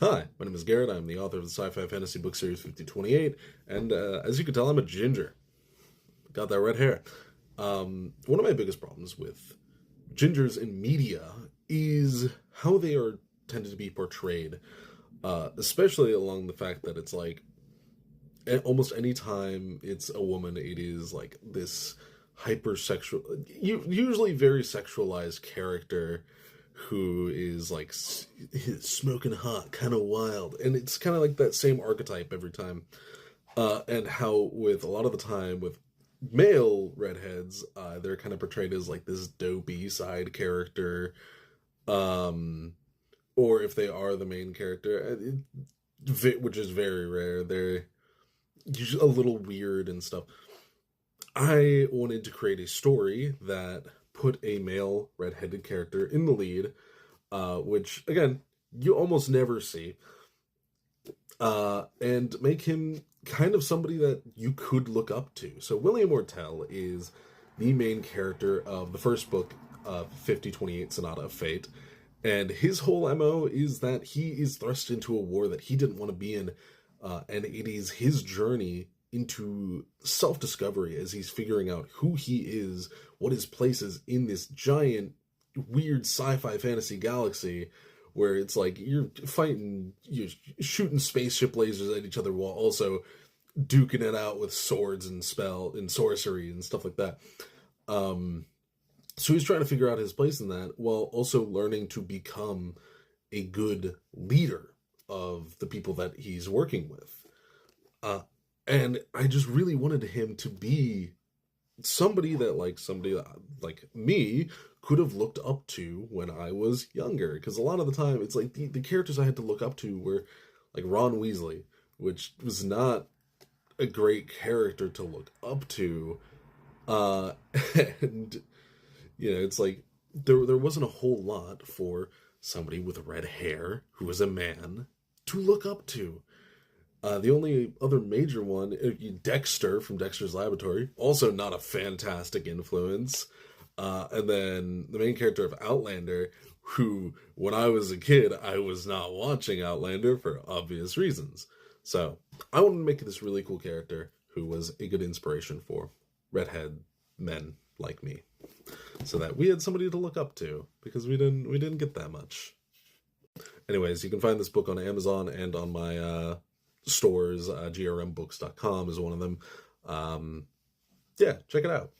Hi, my name is Garrett. I'm the author of the sci-fi fantasy book series 5028, and as you can tell, I'm a ginger. Got that red hair. One of my biggest problems with gingers in media is how they are tended to be portrayed, especially along the fact that it's like almost any time it's a woman, it is like this hypersexual, usually very sexualized character who is like smoking hot, kind of wild, and it's kind of like that same archetype every time. And how with a lot of the time with male redheads, they're kind of portrayed as like this dopey side character, um, or if they are the main character, which is very rare, they're usually a little weird and stuff. I wanted to create a story that put a male redheaded character in the lead, which again you almost never see, and make him kind of somebody that you could look up to. So William Ortell is the main character of the first book of 5028 Sonata of Fate, and his whole MO is that he is thrust into a war that he didn't want to be in, and it is his journey into self-discovery as he's figuring out who he is, what his place is in this giant, weird sci-fi fantasy galaxy where it's like you're fighting, you're shooting spaceship lasers at each other while also duking it out with swords and spell and sorcery and stuff like that. So he's trying to figure out his place in that while also learning to become a good leader of the people that he's working with. And I just really wanted him to be somebody like me could have looked up to when I was younger. Because a lot of the time, it's like the characters I had to look up to were like Ron Weasley, which was not a great character to look up to. Uh, and it's like there wasn't a whole lot for somebody with red hair who was a man to look up to. The only other major one, Dexter from Dexter's Laboratory, also not a fantastic influence. And then the main character of Outlander, who, when I was a kid, I was not watching Outlander for obvious reasons. So I wanted to make this really cool character who was a good inspiration for redhead men like me, so that we had somebody to look up to because we didn't get that much. Anyways, you can find this book on Amazon and on my stores. grmbooks.com is one of them. Yeah, check it out.